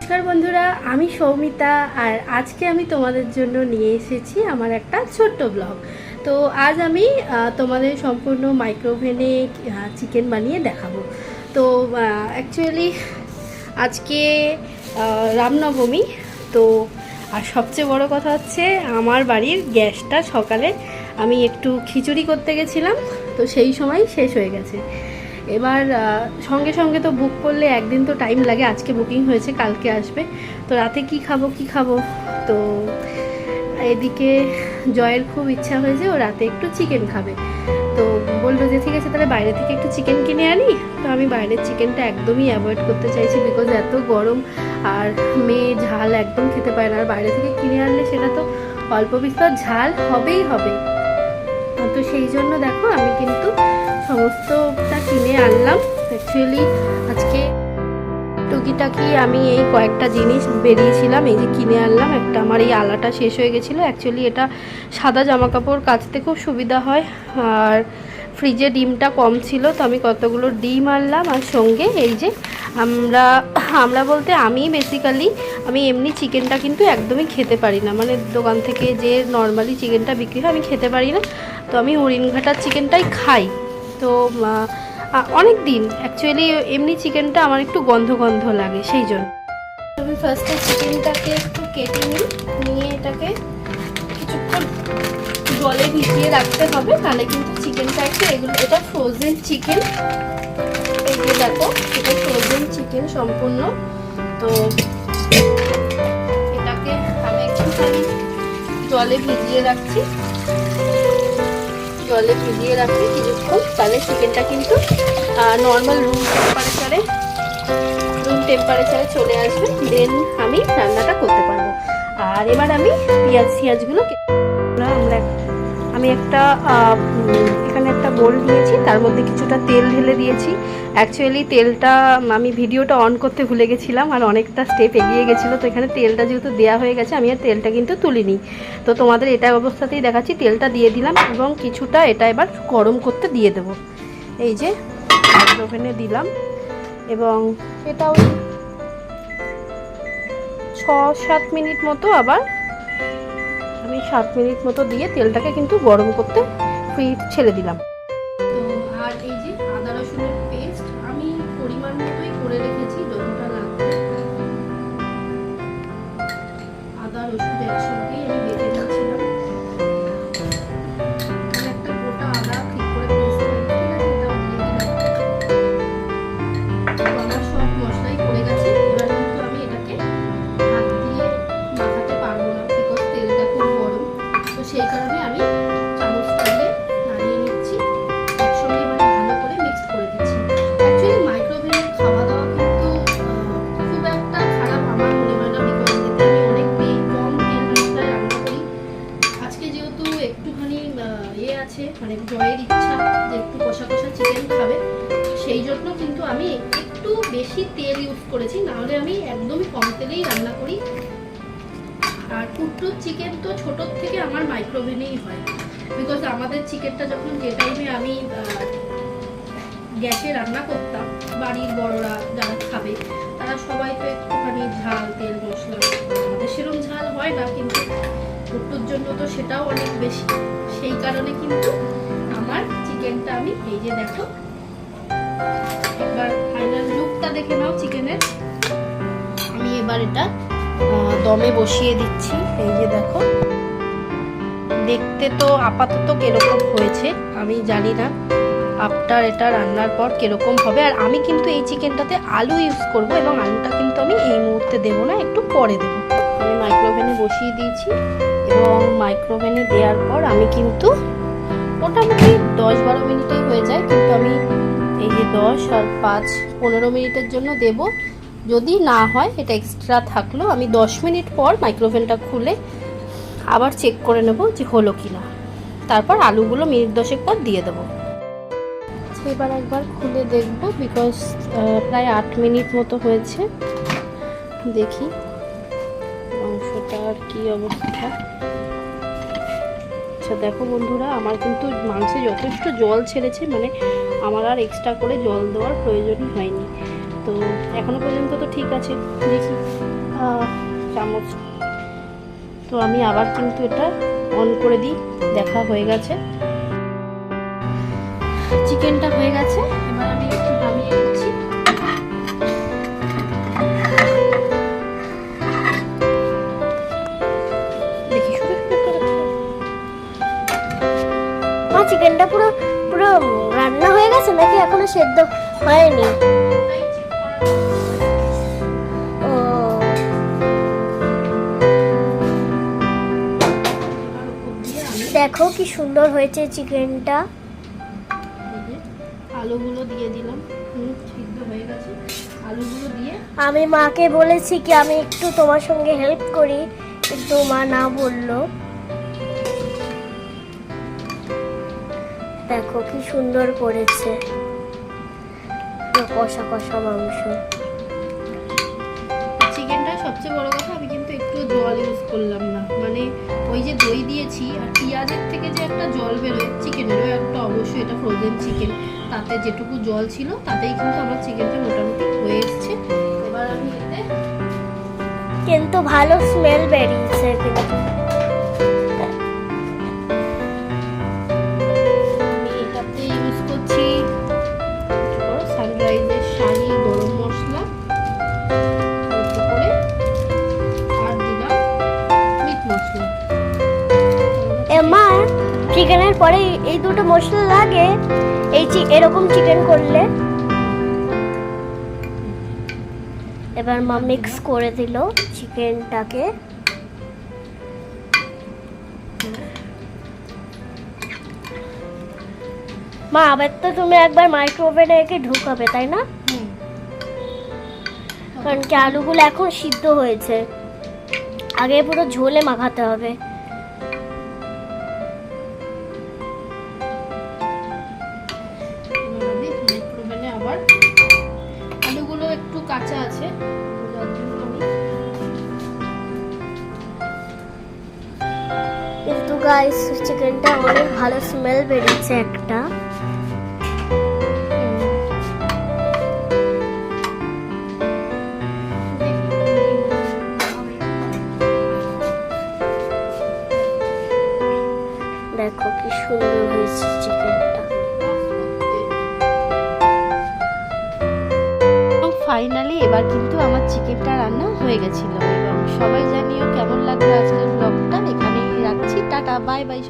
নমস্কার বন্ধুরা, আমি সৌমিতা আর আজকে আমি তোমাদের জন্য নিয়ে এসেছি আমার একটা ছোট্ট ব্লগ। তো আজ আমি তোমাদের সম্পূর্ণ মাইক্রোওভেনে চিকেন বানিয়ে দেখাবো। তো অ্যাকচুয়ালি আজকে রামনবমী। তো আর সবচেয়ে বড় কথা হচ্ছে আমার বাড়ির গ্যাসটা সকালে আমি একটু খিচুড়ি করতে গেছিলাম, তো সেই সময় শেষ হয়ে গেছে। এবার সঙ্গে সঙ্গে তো বুক করলে একদিন তো টাইম লাগে, আজকে বুকিং হয়েছে, কালকে আসবে। তো রাতে কি খাবো। তো এদিকে জয়ের খুব ইচ্ছা হয়েছে, ও রাতে একটু চিকেন খাবে। তো বললো যে ঠিক আছে তাহলে বাইরে থেকে একটু চিকেন কিনে আনি। তো আমি বাইরের চিকেনটা একদমই অ্যাভয়েড করতে চাইছি, বিকজ এত গরম আর মেয়ে ঝাল একদম খেতে পারে না। আর বাইরে থেকে কিনে আনলে সেটা তো অল্প বিস্তর ঝাল হবেই হবে। তো সেই জন্য দেখো আমি কিন্তু সমস্তটা কিনে আনলাম। অ্যাকচুয়ালি আজকে টুকিটাকি আমি এই কয়েকটা জিনিস বেরিয়েছিলাম, এই যে কিনে আনলাম। একটা আমার এই আলাটা শেষ হয়ে গেছিলো। অ্যাকচুয়ালি এটা সাদা জামা কাপড় কাচতে খুব সুবিধা হয়, আর ফ্রিজে ডিমটা কম ছিল, তো আমি কতগুলো ডিম আনলাম। আর সঙ্গে এই যে আমরা বলতে আমি বেসিক্যালি আমি এমনি চিকেনটা কিন্তু একদমই খেতে পারি না, মানে দোকান থেকে যে নর্মালি চিকেনটা বিক্রি হয় আমি খেতে পারি না। তো আমি হরিণঘাটার চিকেনটাই খাই। তো অনেক দিন অ্যাকচুয়ালি এমনি চিকেনটা আমার একটু গন্ধ লাগে, সেই জন্য আমি ফার্স্টে চিকেনটাকে একটু কেটে নিয়ে এটাকে কিছুক্ষণ জলে ভিজিয়ে রাখতে হবে, তাহলে কিন্তু চিকেনটা একটু এটা ফ্রোজেন চিকেন। এই যে দেখো এটা ফ্রোজেন চিকেন সম্পূর্ণ। তো এটাকে আমি একটুখানি জলে ভিজিয়ে রাখছি কিছুক্ষণ, তাহলে চিকেনটা কিন্তু নর্মাল রুম টেম্পারেচারে চলে আসবে, দেন আমি রান্নাটা করতে পারবো। আর এবার আমি পেঁয়াজগুলো আমি একটা এখানে একটা বোল নিয়েছি, তার মধ্যে কিছুটা তেল ঢেলে দিয়েছি। অ্যাকচুয়ালি তেলটা আমি ভিডিওটা অন করতে ভুলে গেছিলাম, আর অনেকটা স্টেপ এগিয়ে গেছিলো। তো এখানে তেলটা যেহেতু দেওয়া হয়ে গেছে, আমি আর তেলটা কিন্তু তুলিনি। তো তোমাদের এটা অবস্থাতেই দেখাচ্ছি, তেলটা দিয়ে দিলাম এবং কিছুটা এটা এবার গরম করতে দিয়ে দেবো। এই যে ওভেনে দিলাম এবং এটা ওই 6-7 মিনিট মতো, আবার আমি 7 মিনিট মতো দিয়ে তেলটাকে কিন্তু গরম করতে ছেড়ে দিলাম। তো আর এই যে আদা রসুনের পেস্ট আমি পরিমাণ মতোই করে রেখেছি, যতটা লাগবে আদা রসুন একসঙ্গেই আমি বেটে নিয়েছিলাম। একটা গোটা আদা ঠিক করে পেস্ট করে এটাও দিয়ে দিলাম। আমার সব মশলাই পড়ে গেছে। এবার কিন্তু আমি এটাকে হাত দিয়ে মাখাতে পারবো না, বিকজ তেলটা খুব গরম। তো সেই কারণে আমি চামচটা দিয়ে নাড়িয়ে নিচ্ছি, একসঙ্গে মানে ভালো করে মিক্স করে দিচ্ছি। অ্যাকচুয়ালি মাইক্রোওভেনে খাওয়া দাওয়া কিন্তু খুব একটা খারাপ আমার মনে হয় না, বিকজ এতে আমি অনেক কম তেল মশলায় রান্না করি। আজকে যেহেতু একটুখানি আছে, মানে জয়ের ইচ্ছা যে একটু কষা চিকেন খাবে, সেই জন্য কিন্তু আমি একটু বেশি তেল ইউজ করেছি, নাহলে আমি একদমই কম তেলেই রান্না করি। আর কুট্টুর চিকেন তো ছোটোর থেকে আমার মাইক্রোওভেনেই হয়, বিকজ আমাদের চিকেনটা যখন যে টাইমে আমি গ্যাসে রান্না করতাম, বাড়ির বড়রা যারা খাবে তারা সবাই তো একটুখানি ঝাল তেল মশলা, আমাদের সেরকম ঝাল হয় না, কিন্তু কুট্টুর জন্য তো সেটাও অনেক বেশি। সেই কারণে কিন্তু আমার চিকেনটা আমি এই যে দেখো, একবার ফাইনাল লুকটা দেখে নাও চিকেনের। আমি এবার এটা দমে বসিয়ে দিচ্ছি। এই যে দেখো, দেখতে তো আপাতত কিরকম হয়েছে আমি জানি না আফটার এটা রান্নার পর কিরকম হবে। আর আমি কিন্তু এই চিকেনটাতে আলু ইউজ করব, এবং আলুটা কিন্তু আমি এই মুহূর্তে দেবো না, একটু পরে দেবো। আমি মাইক্রোওভেনে বসিয়ে দিয়েছি, এবং মাইক্রোওভেনে দেওয়ার পর আমি কিন্তু মোটামুটি 10-12 মিনিটেই হয়ে যায়, কিন্তু আমি এই যে 10 আর 5-15 মিনিটের জন্য দেব। যদি না হয় এটা এক্সট্রা থাকলো, আমি 10 মিনিট পর মাইক্রোওভেনটা খুলে আবার চেক করে নেব যে হলো কি না, তারপর আলুগুলো মিনিট 10 পর দিয়ে দেবো। এবার একবার খুলে দেখব, বিকজ প্রায় 8 মিনিট মতো হয়েছে। দেখি মাংসটার কি অবস্থা। আচ্ছা দেখো বন্ধুরা, আমার কিন্তু মাংসে যথেষ্ট জল ছেড়েছে, মানে আমার আর এক্সট্রা করে জল দেওয়ার প্রয়োজনই হয়নি। তো এখনো পর্যন্ত তো ঠিক আছে। দেখি চামচ। তো আমি আবার কিন্তু এটা অন করে দিই। দেখা হয়ে গেছে, চিকেনটা হয়ে গেছে। এবার আমি একটু নামিয়ে দিচ্ছি। দেখি চিকেনটা পুরো পুরো রান্না হয়ে গেছে নাকি এখনো সেদ্ধ হয়নি? ও দেখো কি সুন্দর হয়েছে চিকেনটা। আলুগুলো দিয়ে দিলাম, সিদ্ধ হয়ে গেছে। আলুগুলো দিয়ে আমি মাকে বলেছি কি আমি একটু তোমার সঙ্গে হেল্প করি, কিন্তু মা না বললো। দেখো কি সুন্দর করেছে, কষা কষা মাংস। চিকেনটা সবচেয়ে বড় কথা, আমি কিন্তু একটু জল ইউজ করলাম না। মানে ওই যে দই দিয়েছি আর পেঁয়াজের থেকে যে একটা জল বেরোয় চিকেনেরও একটা, অবশ্যই এটা ফ্রোজেন চিকেন, তাতে যেটুকু জল ছিল তাতেই কিন্তু আমার চিকেনটা মোটামুটি হয়ে এসছে। এবার আমি এতে কিন্তু ভালো স্মেল বেরিয়েছে কিন্তু। আমি এটাতে ইউজ করছি সানরাইজের শাহি গরম মশলা, একটু করে আর দিলাম মিট মশলা। মা চিকেনের পরে এই দুটো মশলা লাগে এরকম চিকেন করলে? এবার মা মিক্স করে দিল চিকেনটাকে। মা আবার তো তুমি একবার মাইক্রোওভেনে একে ঢুকাবে তাই না? কারণ কি আলুগুলো এখন সিদ্ধ হয়েছে, আগে পুরো ঝোলে মাখাতে হবে। মাইক্রোওভেনে আবার আলুগুলো একটু কাঁচা আছে, কিন্তু গাইস চিকেনটা অনেক ভালো স্মেল বেরিয়েছে একটা। দেখো কি সুন্দর হয়েছে চিকেনটা। ফাইনালি এবার কিন্তু আমার চিকেনটা রান্না হয়ে গেছিল। এবং সবাই জানিও কেমন লাগলো আজকের ব্লগটা। এখানেই রাখছি, টাটা, বাই বাই।